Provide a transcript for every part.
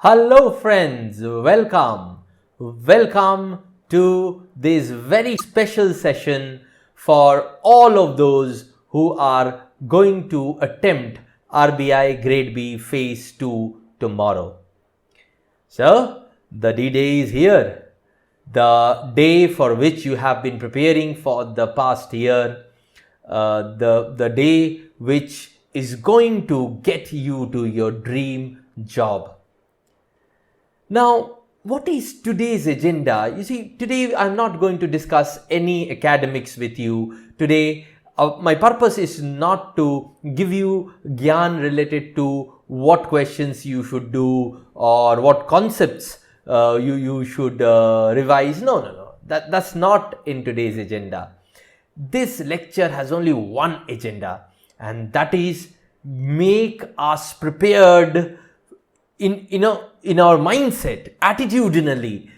Hello friends, welcome to this very special session for all of those who are going to attempt RBI Grade B Phase 2 tomorrow. So, the D-Day is here, the day for which you have been preparing for the past year, the day which is going to get you to your dream job. Now, what is today's agenda? You see, today I'm not going to discuss any academics with you. Today, my purpose is not to give you gyan related to what questions you should do or what concepts you should revise. No. That's not in today's agenda. This lecture has only one agenda, and that is make us prepared in our mindset, attitudinally,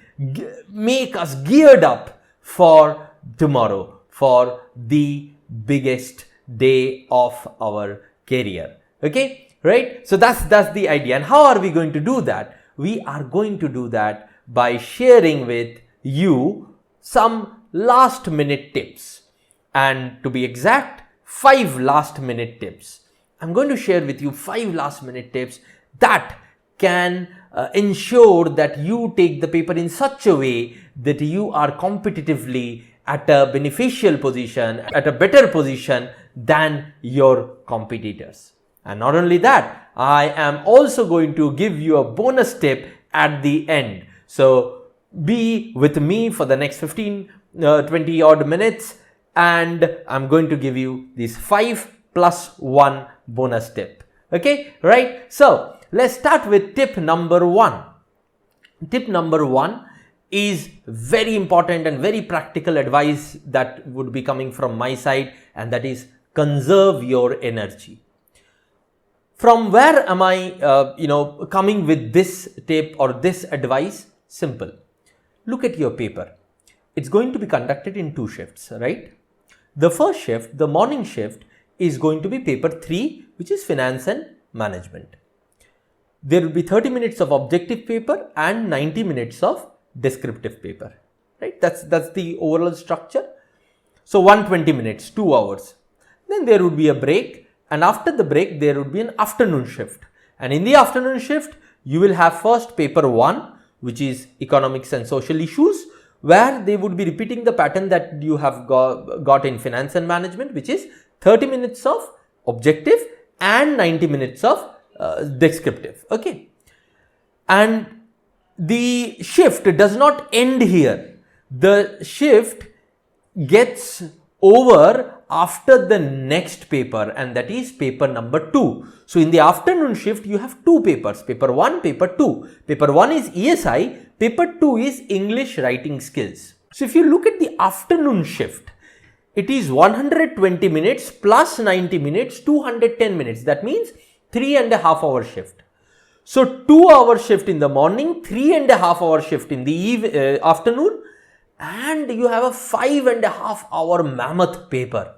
make us geared up for tomorrow, for the biggest day of our career. Okay, right? So that's the idea. And how are we going to do that? We are going to do that by sharing with you some last minute tips. And to be exact, 5 last minute tips. I'm going to share with you 5 last minute tips that can ensure that you take the paper in such a way that you are competitively at a beneficial position, at a better position than your competitors. And not only that, I am also going to give you a bonus tip at the end. So be with me for the next 20 odd minutes, and I'm going to give you this 5 plus 1 bonus tip. Okay, right? So let's start with tip number 1. Tip number 1 is very important and very practical advice that would be coming from my side, and that is conserve your energy. From where am I coming with this tip or this advice? Simple. Look at your paper. It's going to be conducted in 2 shifts, right? The first shift, the morning shift, is going to be paper 3, which is finance and management. There will be 30 minutes of objective paper and 90 minutes of descriptive paper, right? That's the overall structure. So 120 minutes, 2 hours. Then there would be a break, and after the break there would be an afternoon shift. And in the afternoon shift, you will have first paper 1, which is economics and social issues, where they would be repeating the pattern that you have got in finance and management, which is 30 minutes of objective and 90 minutes of descriptive. Okay, and the shift does not end here. The shift gets over after the next paper, and that is paper number 2. So in the afternoon shift, you have 2 papers, paper 1, paper 2. Paper 1 is ESI, paper 2 is English writing skills. So if you look at the afternoon shift, it is 120 minutes plus 90 minutes, 210 minutes. That means 3.5 hour shift. So 2 hour shift in the morning, 3.5 hour shift in the afternoon, and you have a 5.5 hour mammoth paper.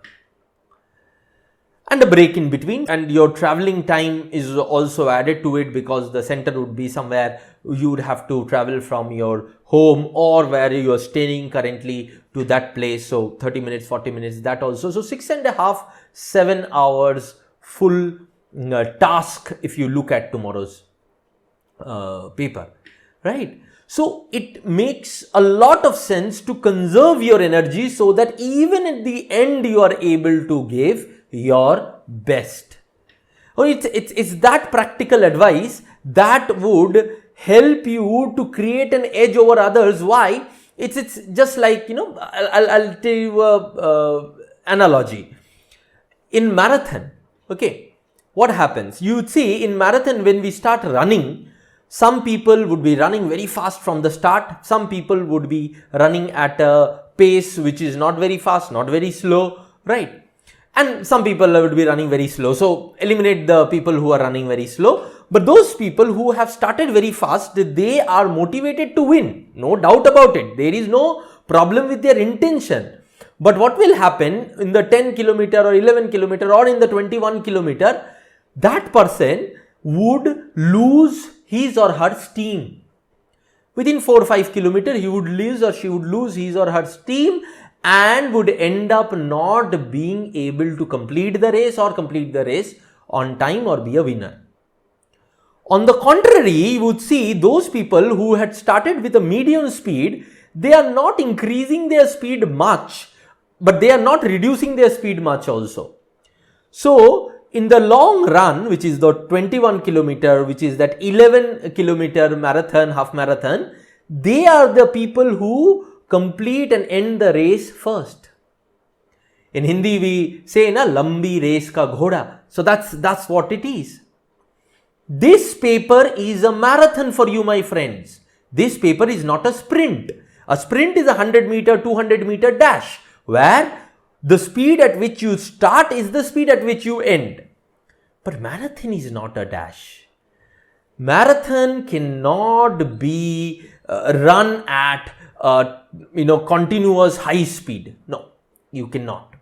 And a break in between, and your traveling time is also added to it, because the center would be somewhere you would have to travel from your home or where you are staying currently to that place. So 30 minutes, 40 minutes, that also. So 6.5, 7 hours full task if you look at tomorrow's paper, right? So it makes a lot of sense to conserve your energy so that even at the end you are able to give your best. It's that practical advice that would help you to create an edge over others. Why? It's just like, I'll tell you a analogy. In marathon, okay, what happens? You see, in marathon, when we start running, some people would be running very fast from the start. Some people would be running at a pace which is not very fast, not very slow, right? And some people would be running very slow. So eliminate the people who are running very slow. But those people who have started very fast, they are motivated to win. No doubt about it. There is no problem with their intention. But what will happen in the 10 kilometer or 11 kilometer or in the 21 kilometer, that person would lose his or her steam. Within 4 or 5 kilometers, he would lose or she would lose his or her steam and would end up not being able to complete the race or complete the race on time or be a winner. On the contrary, you would see those people who had started with a medium speed, they are not increasing their speed much, but they are not reducing their speed much also. So, in the long run, which is the 21 kilometer, which is that 11 kilometer marathon, half marathon, they are the people who complete and end the race first. In Hindi, we say, na, lambi race ka ghoda. So that's what it is. This paper is a marathon for you, my friends. This paper is not a sprint. A sprint is a 100 meter, 200 meter dash, where the speed at which you start is the speed at which you end. But marathon is not a dash. Marathon cannot be run at continuous high speed. No, you cannot.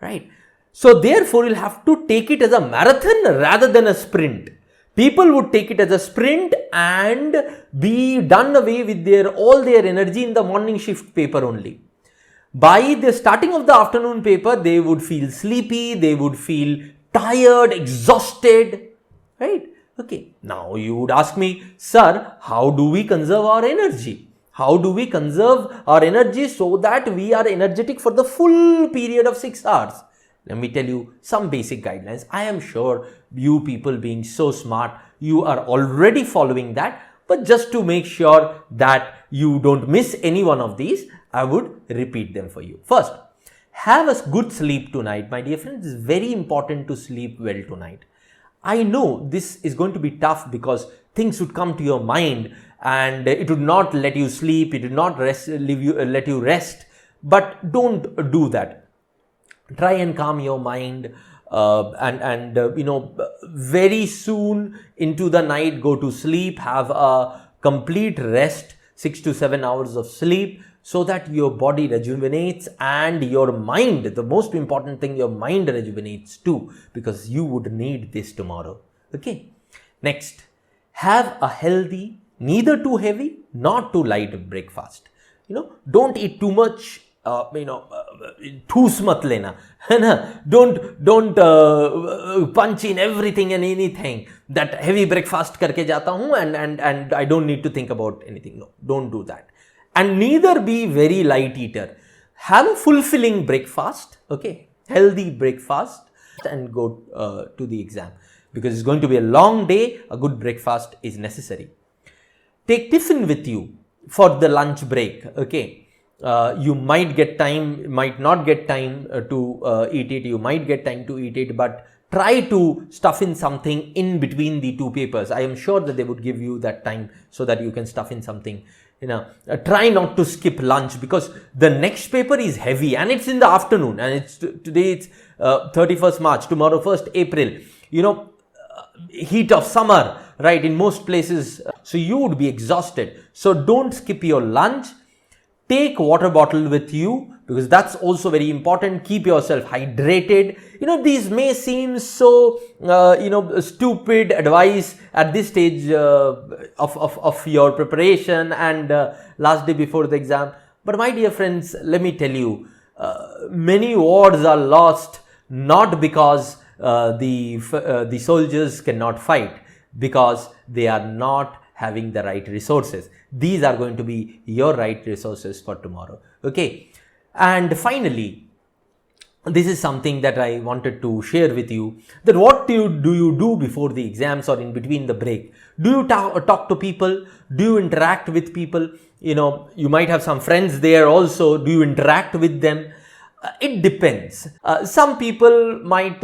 Right? So therefore, you'll have to take it as a marathon rather than a sprint. People would take it as a sprint and be done away with all their energy in the morning shift paper only. By the starting of the afternoon paper, they would feel sleepy, they would feel tired, exhausted, right? Okay, now you would ask me, sir, how do we conserve our energy? How do we conserve our energy so that we are energetic for the full period of 6 hours? Let me tell you some basic guidelines. I am sure you people being so smart, you are already following that. But just to make sure that you don't miss any one of these, I would repeat them for you. First, have a good sleep tonight. My dear friends, it's very important to sleep well tonight. I know this is going to be tough because things would come to your mind and it would not let you sleep, it would not let you rest. But don't do that. Try and calm your mind very soon into the night, go to sleep, have a complete rest, 6 to 7 hours of sleep, so that your body rejuvenates and your mind, the most important thing, your mind rejuvenates too, because you would need this tomorrow. Okay. Next, have a healthy, neither too heavy, not too light breakfast. Don't eat too much. Thoos mat lena, don't punch in everything and anything. That heavy breakfast karke jata hu and I don't need to think about anything. No, don't do that. And neither be very light eater. Have a fulfilling breakfast, okay, healthy breakfast, and go to the exam, because it's going to be a long day. A good breakfast is necessary. Take tiffin with you for the lunch break, okay. You might get time, might not get time to eat it, you might get time to eat it, but try to stuff in something in between the two papers. I am sure that they would give you that time so that you can stuff in something. Try not to skip lunch, because the next paper is heavy and it's in the afternoon, and today it's 31st March, tomorrow 1st April, heat of summer, right, in most places. So you would be exhausted. So don't skip your lunch. Take water bottle with you, because that's also very important. Keep yourself hydrated. These may seem so, stupid advice at this stage of your preparation and last day before the exam. But my dear friends, let me tell you, many wars are lost not because the soldiers cannot fight, because they are not having the right resources. These are going to be your right resources for tomorrow. Okay. And finally, this is something that I wanted to share with you, that what do you do before the exams or in between the break? Do you talk to people? Do you interact with people? You might have some friends there also. Do you interact with them? It depends. Some people might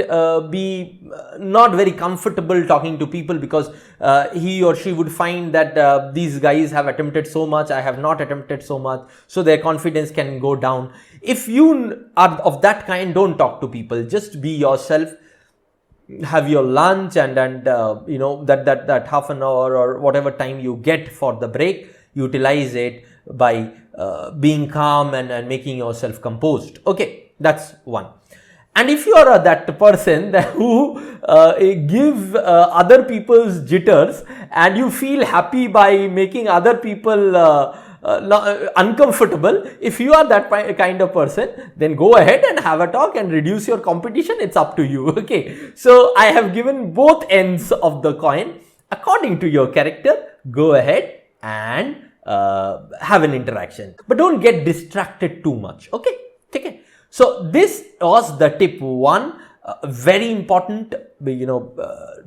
be not very comfortable talking to people because he or she would find that these guys have attempted so much, I have not attempted so much, so their confidence can go down. If you are of that kind, don't talk to people. Just be yourself. Have your lunch and that half an hour or whatever time you get for the break, utilize it by being calm and making yourself composed. Okay, that's one. And if you are that person who give other people's jitters and you feel happy by making other people uncomfortable, if you are that kind of person, then go ahead and have a talk and reduce your competition. It's up to you. Okay. So I have given both ends of the coin. According to your character, go ahead and have an interaction, but don't get distracted too much. Okay. Okay. So this was the tip 1. Very important,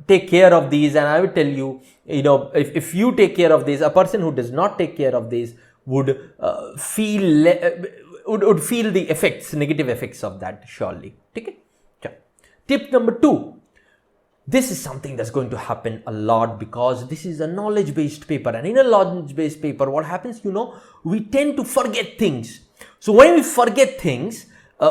take care of these, and I will tell you, if you take care of this, a person who does not take care of this would feel the effects, negative effects of that, surely. Okay. Tip number 2. This is something that's going to happen a lot because this is a knowledge-based paper, and in a knowledge-based paper, what happens, we tend to forget things. So when we forget things,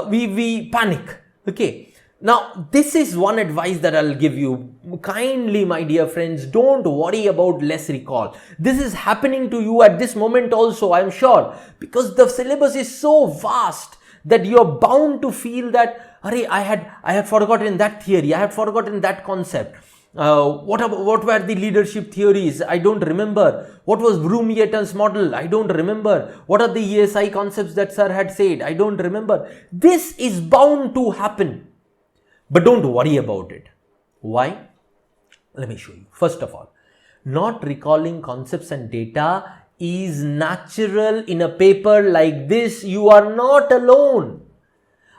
we panic. Okay. Now, this is one advice that I'll give you. Kindly, my dear friends, don't worry about less recall. This is happening to you at this moment also, I'm sure, because the syllabus is so vast that you're bound to feel that, I had forgotten that theory, I had forgotten that concept. What were the leadership theories? I don't remember. What was Broom-Yeaton's model? I don't remember. What are the ESI concepts that sir had said? I don't remember. This is bound to happen. But don't worry about it. Why? Let me show you. First of all, not recalling concepts and data is natural in a paper like this. You are not alone.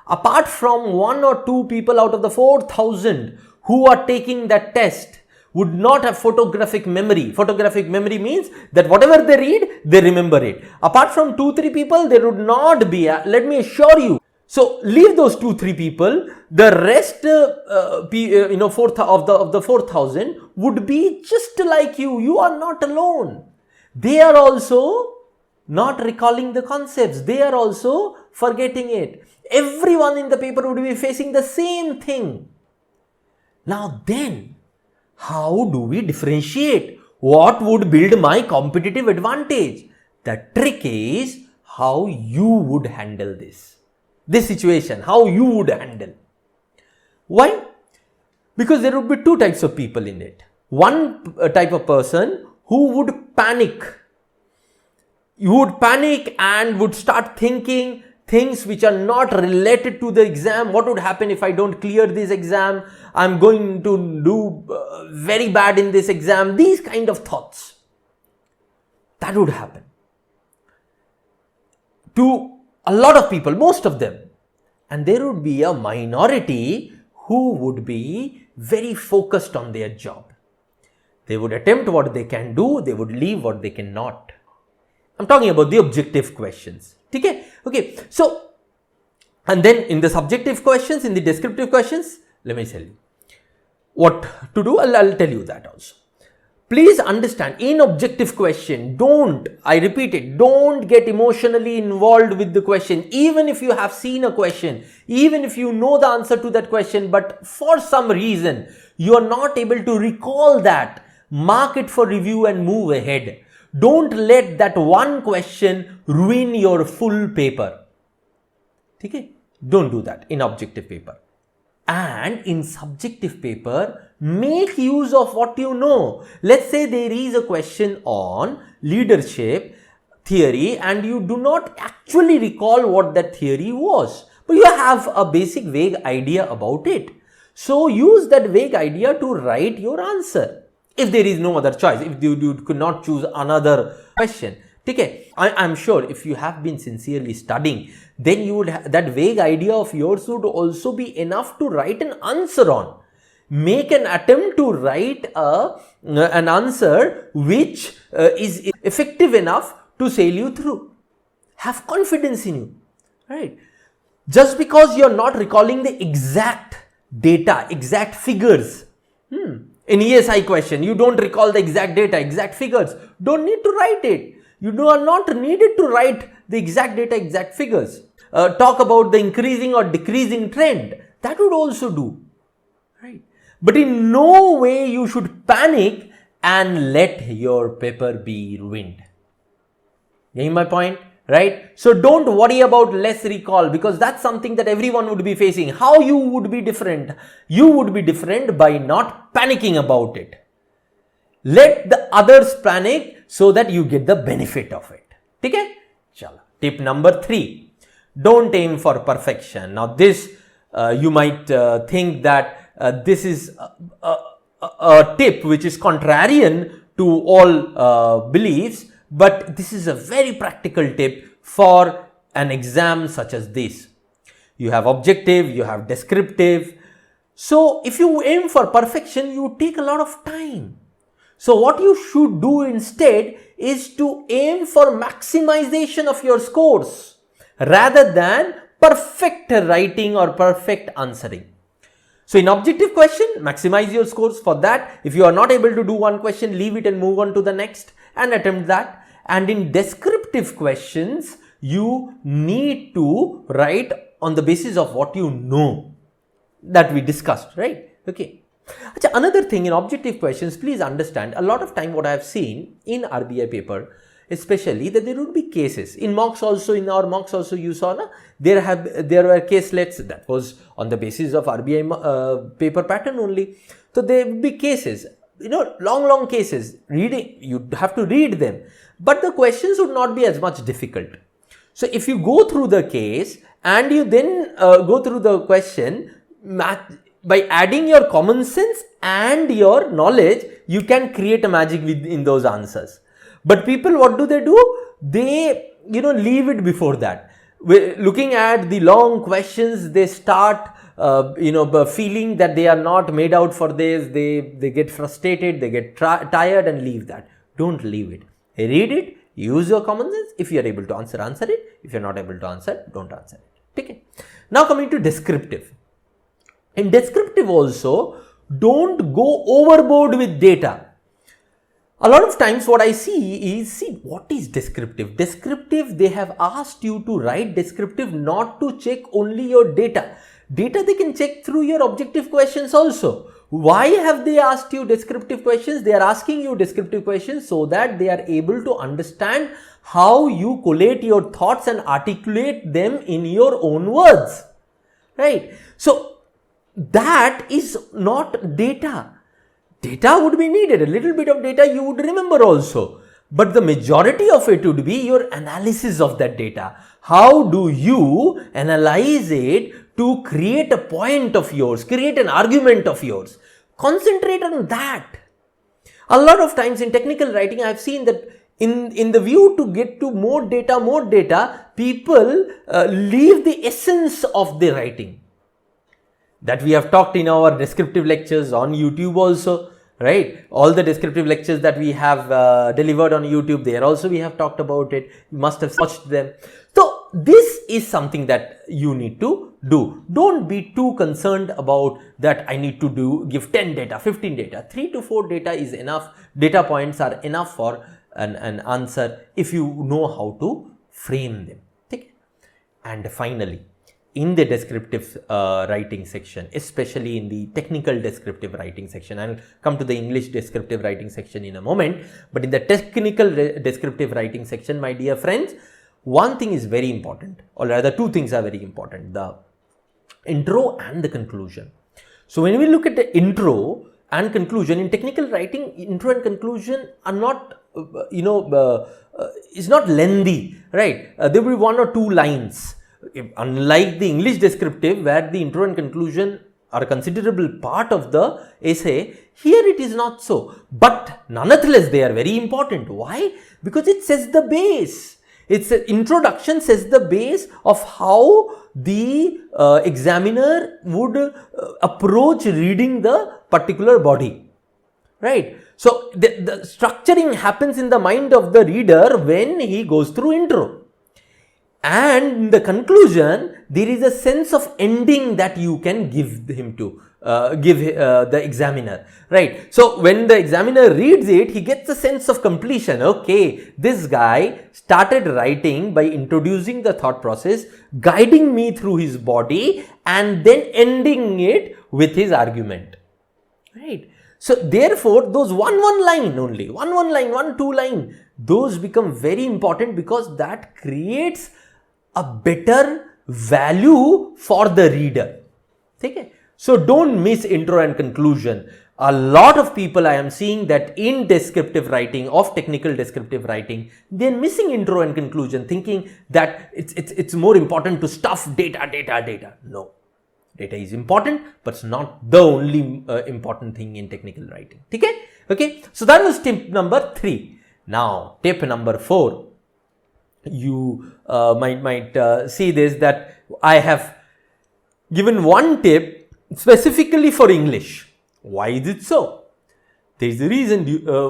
Apart from 1 or 2 people out of the 4,000 who are taking that test would not have photographic memory. Photographic memory means that whatever they read, they remember it. Apart from 2-3 people, there would not be, let me assure you. So leave those 2-3 people. The rest, of the 4,000 would be just like you. You are not alone. They are also not recalling the concepts. They are also forgetting it. Everyone in the paper would be facing the same thing. Now then, how do we differentiate? What would build my competitive advantage? The trick is how you would handle this situation, how you would handle. Why? Because there would be 2 types of people in it. One type of person who would panic. You would panic and would start thinking things which are not related to the exam. What would happen if I don't clear this exam? I'm going to do very bad in this exam. These kind of thoughts. That would happen to a lot of people, most of them. And there would be a minority who would be very focused on their job. They would attempt what they can do. They would leave what they cannot. I'm talking about the objective questions. Okay. Okay. So, and then in the subjective questions, in the descriptive questions, let me tell you what to do. I'll tell you that also. Please understand, in objective question, I repeat it, don't get emotionally involved with the question. Even if you have seen a question, even if you know the answer to that question, but for some reason, you are not able to recall that, mark it for review and move ahead. Don't let that one question ruin your full paper. Okay? Don't do that in objective paper. And in subjective paper, make use of what you know. Let's say there is a question on leadership theory and you do not actually recall what that theory was, but you have a basic vague idea about it. So use that vague idea to write your answer. If there is no other choice, if you could not choose another question. Okay, I'm sure if you have been sincerely studying, then you would that vague idea of yours would also be enough to write an answer on. Make an attempt to write an answer which is effective enough to sail you through. Have confidence in you, right? Just because you're not recalling the exact data, exact figures. In ESI question, you don't recall the exact data, exact figures. Don't need to write it. You are not needed to write the exact data, exact figures. Talk about the increasing or decreasing trend. That would also do, right? But in no way you should panic and let your paper be ruined. Getting my point? right? So don't worry about less recall, because that's something that everyone would be facing. How you would be different? You would be different by not panicking about it. Let the others panic so that you get the benefit of it. Okay? Chalo. Tip number 3. Don't aim for perfection. Now this you might think that this is a tip which is contrarian to all beliefs, but this is a very practical tip for an exam such as this. You have objective, you have descriptive. So if you aim for perfection, you take a lot of time. So what you should do instead is to aim for maximization of your scores rather than perfect writing or perfect answering. So in objective question, maximize your scores. For that, if you are not able to do one question, leave it and move on to the next and attempt that. And in descriptive questions, you need to write on the basis of what you know that we discussed, right? Okay. Another thing in objective questions, please understand, a lot of time what I have seen in RBI paper, especially, that there would be cases in mocks also. In our mocks also, you saw there were caselets that was on the basis of RBI paper pattern only. So there would be cases, long cases. Reading, you have to read them, but the questions would not be as much difficult. So if you go through the case and you then go through the question, by adding your common sense and your knowledge, you can create a magic in those answers. But people, what do? They, leave it before that. Looking at the long questions, they start, feeling that they are not made out for this. They get frustrated, they get tired and leave that. Don't leave it. Read it, use your common sense. If you are able to answer, answer it. If you are not able to answer, don't answer it. Okay. Now coming to descriptive. In descriptive also, don't go overboard with data. A lot of times what I see is, what is descriptive? Descriptive, they have asked you to write descriptive not to check only your data. Data they can check through your objective questions also. Why have they asked you descriptive questions? They are asking you descriptive questions so that they are able to understand how you collate your thoughts and articulate them in your own words. Right? So that is not data. Data would be needed. A little bit of data you would remember also. But the majority of it would be your analysis of that data. How do you analyze it to create a point of yours, create an argument of yours? Concentrate on that. A lot of times in technical writing, I have seen that in the view to get to more data, people leave the essence of the writing. That we have talked in our descriptive lectures on YouTube also, right? All the descriptive lectures that we have delivered on YouTube, there also we have talked about it. You must have watched them. So this is something that you need to do. Don't be too concerned about that I need to give 10 data, 15 data. 3 to 4 data is enough. Data points are enough for an answer if you know how to frame them. Okay? And finally, in the descriptive writing section, especially in the technical descriptive writing section, I'll come to the English descriptive writing section in a moment, but in the technical descriptive writing section, my dear friends, one thing is very important, or rather two things are very important, the intro and the conclusion. So when we look at the intro and conclusion, in technical writing, intro and conclusion are not, is not lengthy, right? There will be 1 or 2 lines. Unlike the English descriptive, where the intro and conclusion are a considerable part of the essay, here it is not so. But nonetheless, they are very important. Why? Because it sets the base. Its introduction sets the base of how the examiner would approach reading the particular body. Right? So, the structuring happens in the mind of the reader when he goes through intro. And in the conclusion, there is a sense of ending that you can give him to, the examiner, right? So when the examiner reads it, he gets a sense of completion. Okay, this guy started writing by introducing the thought process, guiding me through his body, and then ending it with his argument, right? So therefore, those one line only, one line, 1-2 line, those become very important because that creates a better value for the reader. Okay? So don't miss intro and conclusion. A lot of people I am seeing that in descriptive writing, of technical descriptive writing, they're missing intro and conclusion, thinking that it's more important to stuff data. No. Data is important, but it's not the only important thing in technical writing. Okay? So that was tip number 3. Now, tip number 4. You might see this, that I have given one tip specifically for English. Why is it so? There is a reason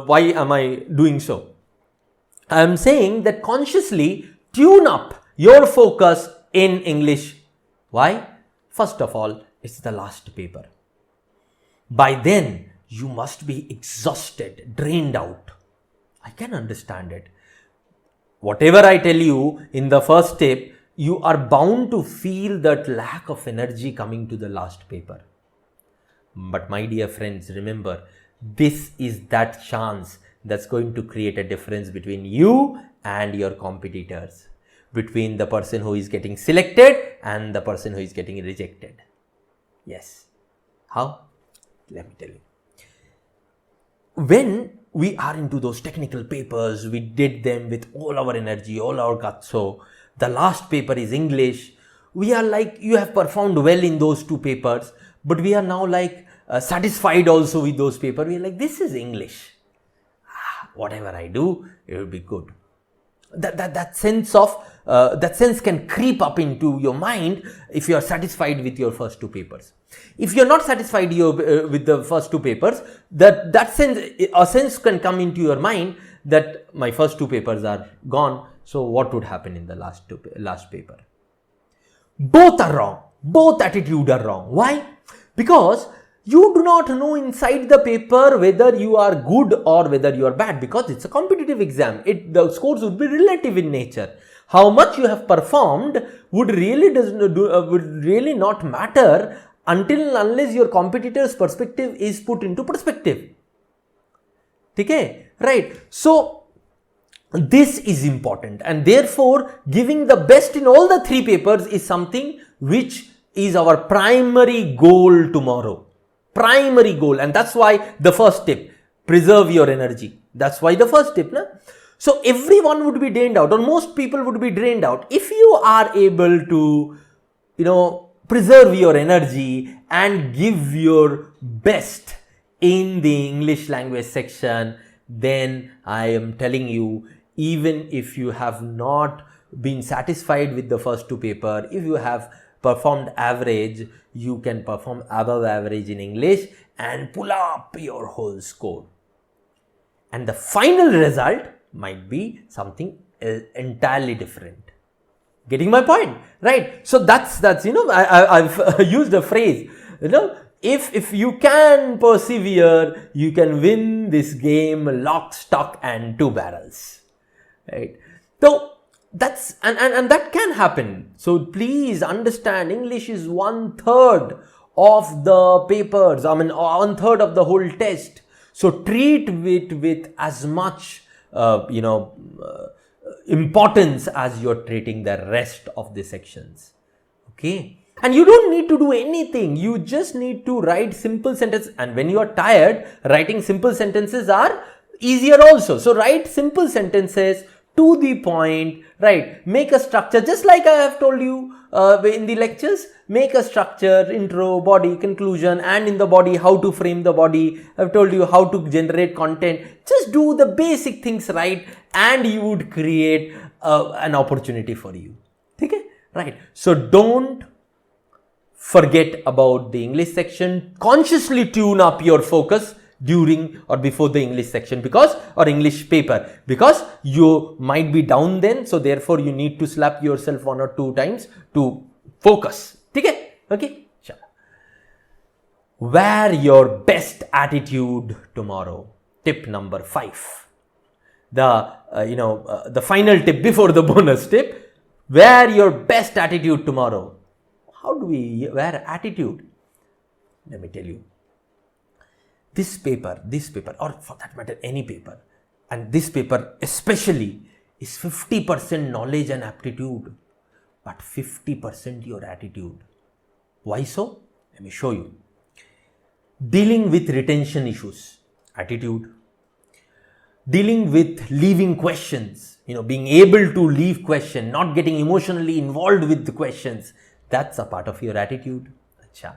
why am I doing so. I am saying that consciously tune up your focus in English. Why? First of all, it's the last paper. By then, you must be exhausted, drained out. I can understand it. Whatever I tell you in the first tip, you are bound to feel that lack of energy coming to the last paper. But my dear friends, remember, this is that chance that's going to create a difference between you and your competitors, between the person who is getting selected and the person who is getting rejected. Yes. How? Let me tell you. When we are into those technical papers, we did them with all our energy, all our guts. So the last paper is English. We are like, you have performed well in those 2 papers, but we are now like satisfied also with those papers. We are like, this is English. Whatever I do, it will be good. That sense can creep up into your mind if you are satisfied with your first 2 papers. If you are not satisfied with the first 2 papers, a sense can come into your mind that my first 2 papers are gone. So what would happen in the last paper? Both are wrong. Both attitudes are wrong. Why? Because you do not know inside the paper whether you are good or whether you are bad, because it's a competitive exam. The scores would be relative in nature. How much you have performed would really not matter unless your competitor's perspective is put into perspective. Okay? Right? So this is important, and therefore giving the best in all the 3 papers is something which is our primary goal tomorrow. Primary goal. And that's why the first tip, preserve your energy. That's why the first tip. So everyone would be drained out, or most people would be drained out. If you are able to, preserve your energy and give your best in the English language section, then I am telling you, even if you have not been satisfied with the first 2 papers, if you have performed average, you can perform above average in English and pull up your whole score. And the final result might be something entirely different. Getting my point? Right? So that's I've used a phrase, if you can persevere, you can win this game lock, stock and 2 barrels. Right? So that's and that can happen. So please understand, English is 1/3 of the papers. 1/3 of the whole test. So treat it with as much importance as you're treating the rest of the sections. Okay? And you don't need to do anything. You just need to write simple sentences. And when you are tired, writing simple sentences are easier also. So write simple sentences to the point, right? Make a structure, just like I have told you in the lectures. Make a structure, intro, body, conclusion, and in the body, how to frame the body. I've told you how to generate content. Just do the basic things right, and you would create an opportunity for you. Okay? Right? So don't forget about the English section. Consciously tune up your focus during or before the English section, or English paper, because you might be down then. So therefore you need to slap yourself 1 or 2 times to focus. Okay? Sure. Wear your best attitude tomorrow. Tip number 5. The final tip before the bonus tip. Wear your best attitude tomorrow. How do we wear attitude? Let me tell you. This paper, or for that matter, any paper, And this paper especially is 50% knowledge and aptitude, but 50% your attitude. Why so? Let me show you. Dealing with retention issues, attitude. Dealing with leaving questions, being able to leave question, not getting emotionally involved with the questions, that's a part of your attitude. Achha.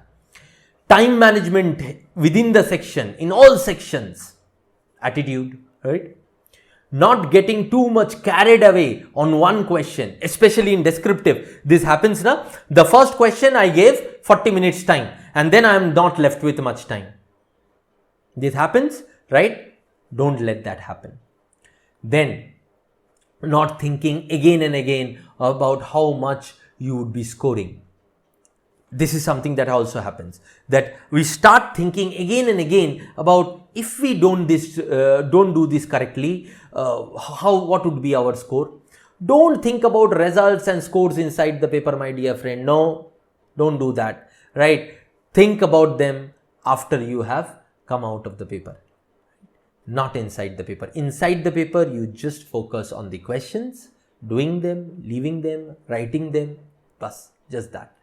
Time management within the section, in all sections, attitude, right? Not getting too much carried away on one question, especially in descriptive. This happens now. The first question I gave 40 minutes time, and then I am not left with much time. This happens, right? Don't let that happen. Then, not thinking again and again about how much you would be scoring. This is something that also happens, that we start thinking again and again about if we don't do this correctly, what would be our score. Don't think about results and scores inside the paper, my dear friend. No, don't do that, right? Think about them after you have come out of the paper, not inside the paper. Inside the paper, you just focus on the questions, doing them, leaving them, writing them, plus just that.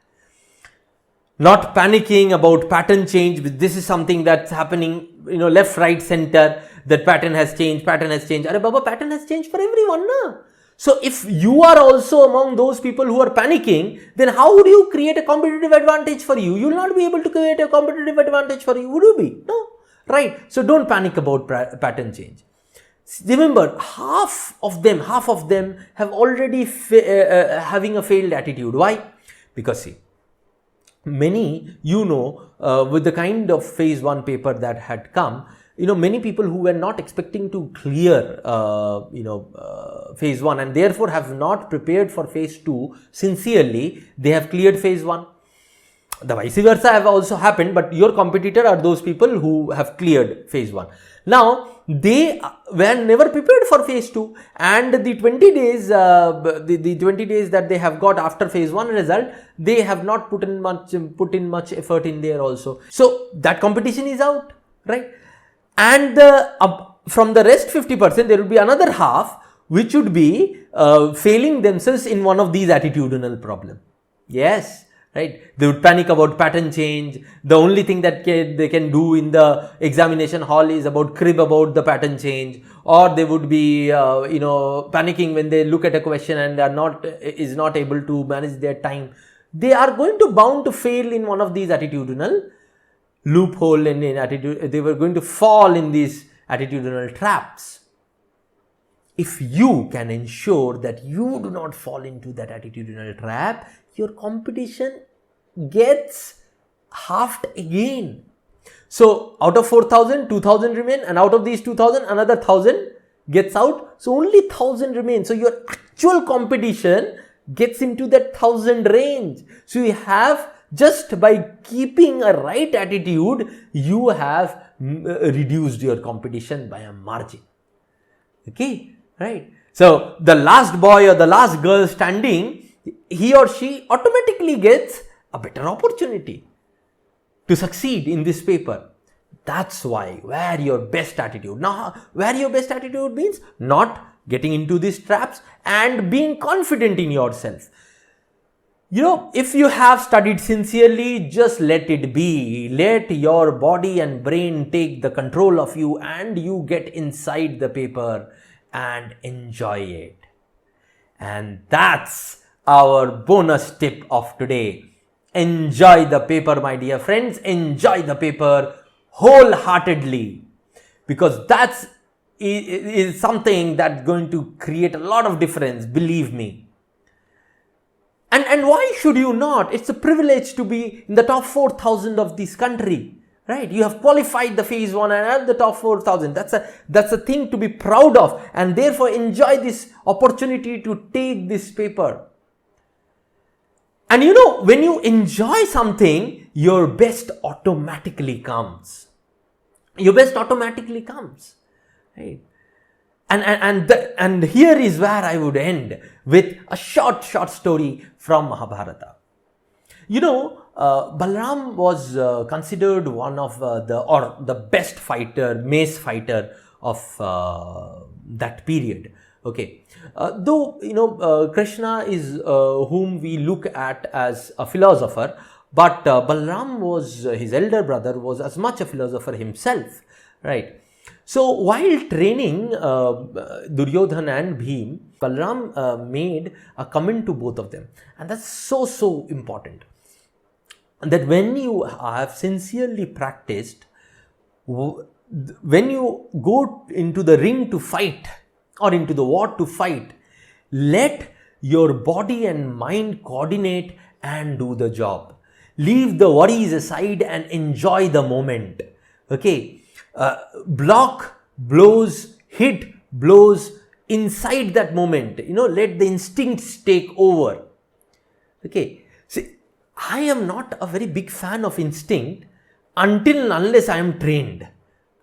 Not panicking about pattern change. This is something that's happening, left, right, center. That pattern has changed. Arre Baba, pattern has changed for everyone, na? So if you are also among those people who are panicking, then how would you create a competitive advantage for you? You will not be able to create a competitive advantage for you, would you be? No, right? So don't panic about pattern change. Remember, half of them have already having a failed attitude. Why? Because see, many, with the kind of phase 1 paper that had come, many people who were not expecting to clear, phase 1 and therefore have not prepared for phase 2 sincerely, they have cleared phase 1. The vice versa have also happened, but your competitor are those people who have cleared phase 1. Now, they were never prepared for phase 2, and the 20 days, the 20 days that they have got after phase 1 result, they have not put in much effort in there also. So that competition is out, right? And from the rest 50%, there will be another half which would be failing themselves in one of these attitudinal problems. Yes. Right? They would panic about pattern change. The only thing that they can do in the examination hall is crib about the pattern change, or they would be, panicking when they look at a question and is not able to manage their time. They are bound to fail in one of these attitudinal loophole and in attitude. They were going to fall in these attitudinal traps. If you can ensure that you do not fall into that attitudinal trap, your competition gets halved again. So out of 4,000, 2,000 remain, and out of these 2,000, another 1,000 gets out. So only 1,000 remain. So your actual competition gets into that 1,000 range. So you have, just by keeping a right attitude, you have reduced your competition by a margin. Okay, right? So the last boy or the last girl standing, he or she automatically gets a better opportunity to succeed in this paper. That's why wear your best attitude. Now, wear your best attitude means not getting into these traps and being confident in yourself. If you have studied sincerely, just let it be. Let your body and brain take the control of you, and you get inside the paper and enjoy it. And that's our bonus tip of today. Enjoy the paper, my dear friends. Enjoy the paper wholeheartedly, because that's is something that's going to create a lot of difference, believe me. And why should you not? It's a privilege to be in the top 4,000 of this country, right? You have qualified the phase 1 and at the top 4,000. That's a thing to be proud of, and therefore enjoy this opportunity to take this paper. And when you enjoy something, your best automatically comes. Your best automatically comes, right? And here is where I would end with a short story from Mahabharata. Balram was considered one of the best fighter, mace fighter of that period. Okay, though Krishna is whom we look at as a philosopher, but Balram was his elder brother, was as much a philosopher himself, right? So while training Duryodhana and Bhim, Balram made a comment to both of them, and that's so important, that when you have sincerely practiced, when you go into the ring to fight or into the war to fight, let your body and mind coordinate and do the job. Leave the worries aside and enjoy the moment. Okay, block blows, hit blows inside that moment. Let the instincts take over. Okay, see, I am not a very big fan of instinct until and unless I am trained.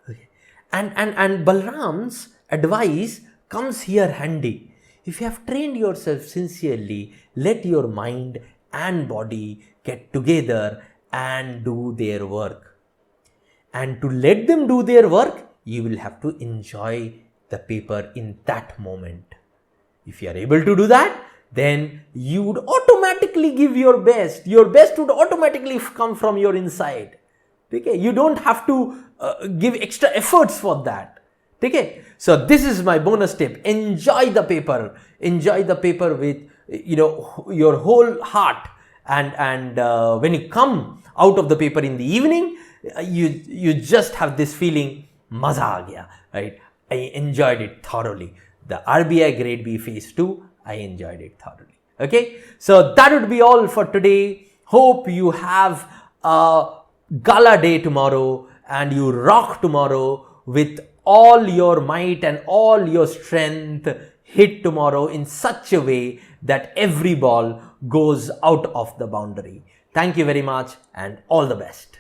Okay. And Balram's advice comes here handy. If you have trained yourself sincerely, let your mind and body get together and do their work. And to let them do their work, you will have to enjoy the paper in that moment. If you are able to do that, then you would automatically give your best. Your best would automatically come from your inside. Okay? You don't have to give extra efforts for that. Okay? So this is my bonus tip. Enjoy the paper. Enjoy the paper with your whole heart. And when you come out of the paper in the evening, you just have this feeling, maza aa gaya, right? I enjoyed it thoroughly. The RBI Grade B Phase 2, I enjoyed it thoroughly. Okay, so that would be all for today. Hope you have a gala day tomorrow and you rock tomorrow with all your might and all your strength. Hit tomorrow in such a way that every ball goes out of the boundary. Thank you very much and all the best.